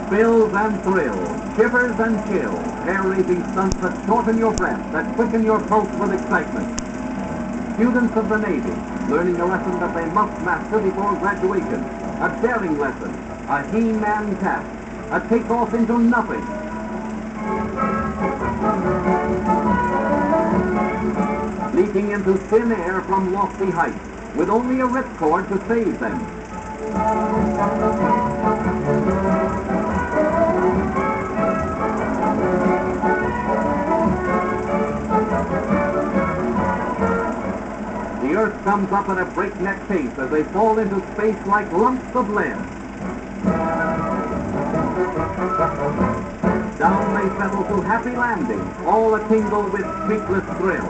Spills and thrills, shivers and chills, hair-raising stunts that shorten your breath, that quicken your pulse with excitement. Students of the Navy, learning a lesson that they must master before graduation. A daring lesson, a He-Man task, a takeoff into nothing. Leaping into thin air from lofty heights, with only a ripcord to save them. The Earth comes up at a breakneck pace as they fall into space like lumps of lead. Down they settle to happy landings, all a-tingle with speechless thrill.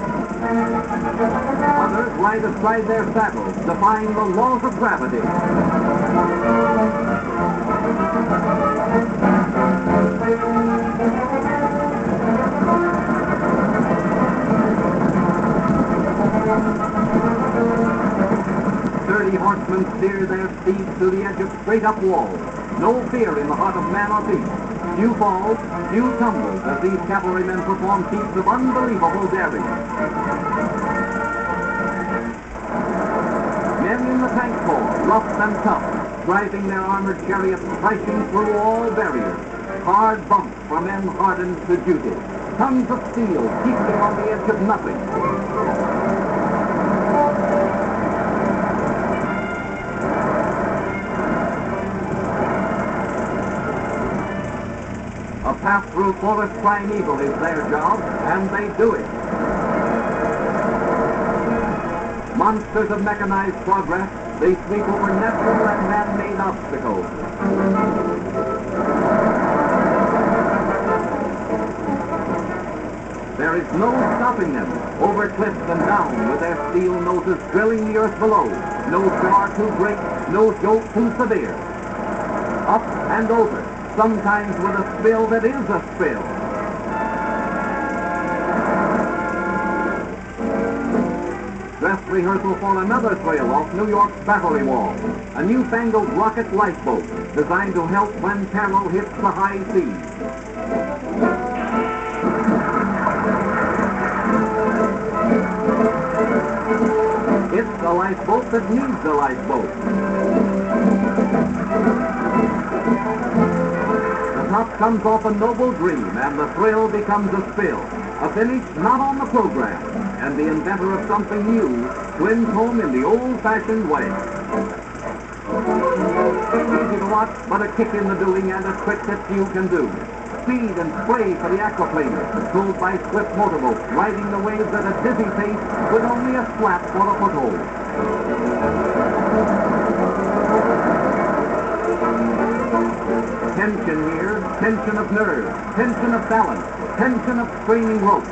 Others ride astride their saddles, defying the laws of gravity. 30 horsemen steer their steeds to the edge of straight-up walls. No fear in the heart of man or beast. Few falls, few tumbles as these cavalrymen perform feats of unbelievable daring. Men in the tank corps, rough and tough, driving their armored chariots crashing through all barriers. Hard bumps for men hardened to duty. Tons of steel keeping on the edge of nothing. A path through forest primeval is their job, and they do it. Monsters of mechanized progress, they sweep over natural and man-made obstacles. There is no stopping them, over cliffs and down with their steel noses drilling the earth below. No jar too great, no jolt too severe. Up and over, sometimes with a spill that is a spill. Dress rehearsal for another thrill off New York's Battery Wall. A newfangled rocket lifeboat designed to help when peril hits the high seas. It's a lifeboat that needs a lifeboat. The top comes off a noble dream, and the thrill becomes a spill. A finish not on the program, and the inventor of something new swims home in the old-fashioned way. Easy to watch, but a kick in the doing and a trick that few can do. Speed and spray for the aquaplaner, controlled by swift motorboats, riding the waves at a dizzy pace with only a slap for a foothold. Tension here, tension of nerve, tension of balance, tension of straining rope.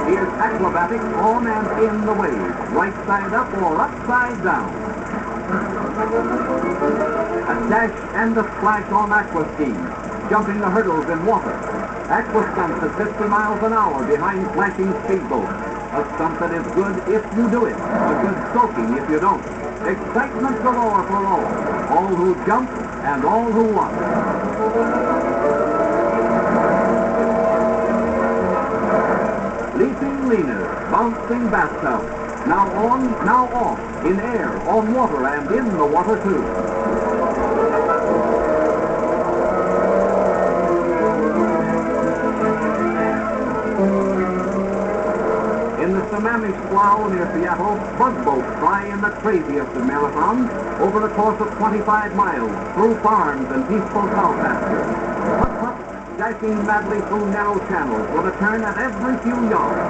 Here's acrobatics on and in the wave, right side up or upside down. A dash and a splash on aqua skis, jumping the hurdles in water. Aqua stunts at 50 miles an hour behind flashing speedboats. A stunt that is good if you do it, a good soaking if you don't. Excitement galore for all who jump and all who want. Leaping leaners, bouncing bathtubs, now on, now off, in air, on water, and in the water too. In the Sammamish Slough near Seattle, bugboats fly in the craziest of marathons over the course of 25 miles, through farms and peaceful cow pastures. Hut-hut, dashing madly through narrow channels with a turn at every few yards.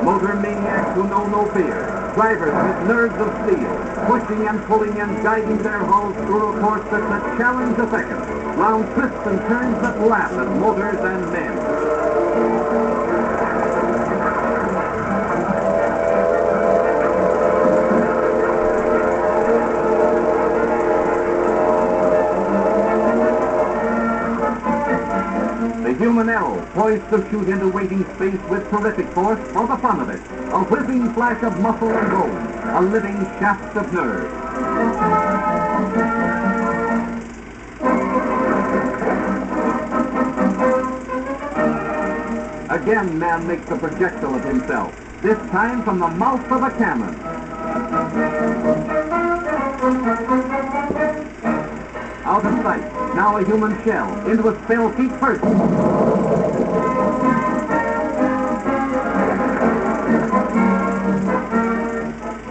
Motor maniacs who know no fear. Drivers with nerves of steel, pushing and pulling and guiding their hulls through a course that's a challenge a second, round twists and turns that laugh at motors and men. human arrow poised to shoot into waiting space with terrific force for the fun of it. A whizzing flash of muscle and bone. A living shaft of nerve. Again, man makes a projectile of himself, this time from the mouth of a cannon. Out of sight, now a human shell, into its fell feet first.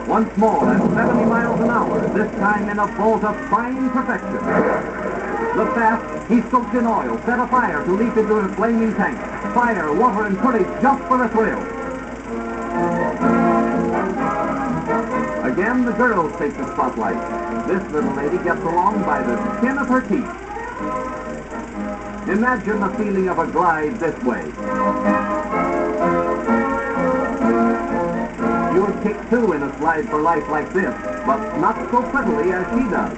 Once more at 70 miles an hour, this time in a vault of fine perfection. The fast, he soaked in oil, set afire to leap into a flaming tank. Fire, water, and courage just for a thrill. Again, the girls take the spotlight. This little lady gets along by the skin of her teeth. Imagine the feeling of a glide this way. You'd kick too in a slide for life like this, but not so prettily as she does.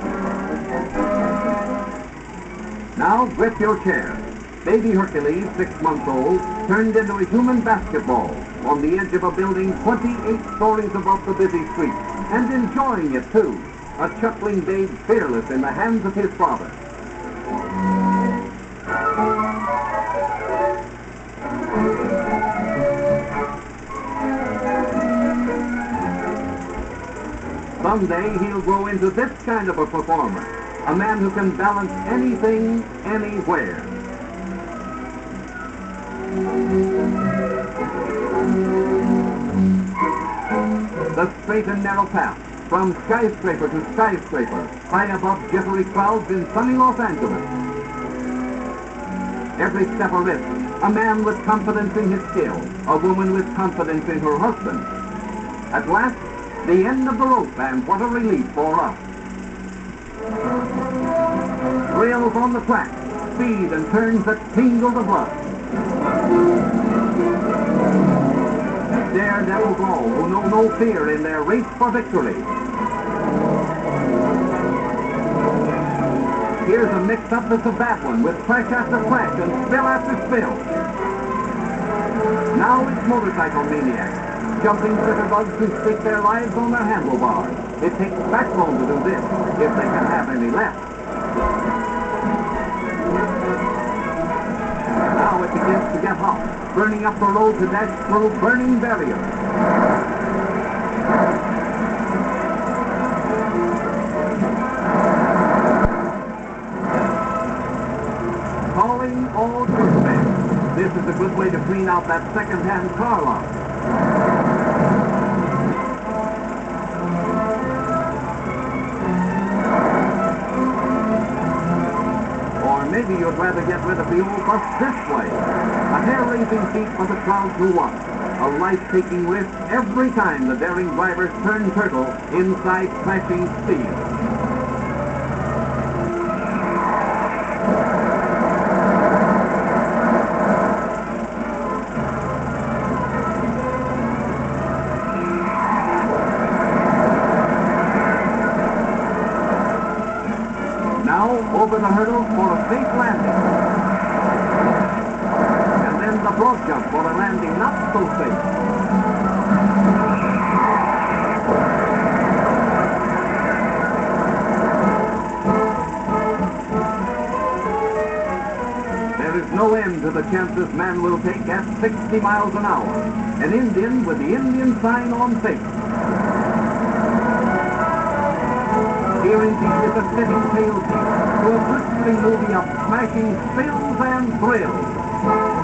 Now grip your chair. Baby Hercules, 6 months old, turned into a human basketball on the edge of a building 28 stories above the busy street, and enjoying it too. A chuckling babe fearless in the hands of his father. Someday he'll grow into this kind of a performer, a man who can balance anything, anywhere. The straight and narrow path, from skyscraper to skyscraper, high above jittery crowds in sunny Los Angeles. Every step a risk, a man with confidence in his skill, a woman with confidence in her husband. At last, the end of the rope, and what a relief for us. Thrills on the track, speed and turns that tingle the blood. Daredevils all who know no fear in their race for victory. Here's a mix-up that's a bad one, with crash after crash and spill after spill. Now it's motorcycle maniacs, jumping jitterbugs who stake their lives on their handlebars. It takes backbone to do this, if they can have any left. Now it begins to get hot, burning up the road to dash through burning barriers. Calling all douchebags. This is a good way to clean out that second-hand car lot. Or maybe you'd rather get rid of the old bus this way. A hair-raising feat for the crowd who watch. A life-taking risk every time the daring drivers turn turtle inside crashing speed. Over the hurdle for a safe landing. And then the broad jump for a landing not so safe. There is no end to the chances man will take at 60 miles an hour. An Indian with the Indian sign on face. Here indeed is a fitting tail to a blistering movie of smashing spills and thrills.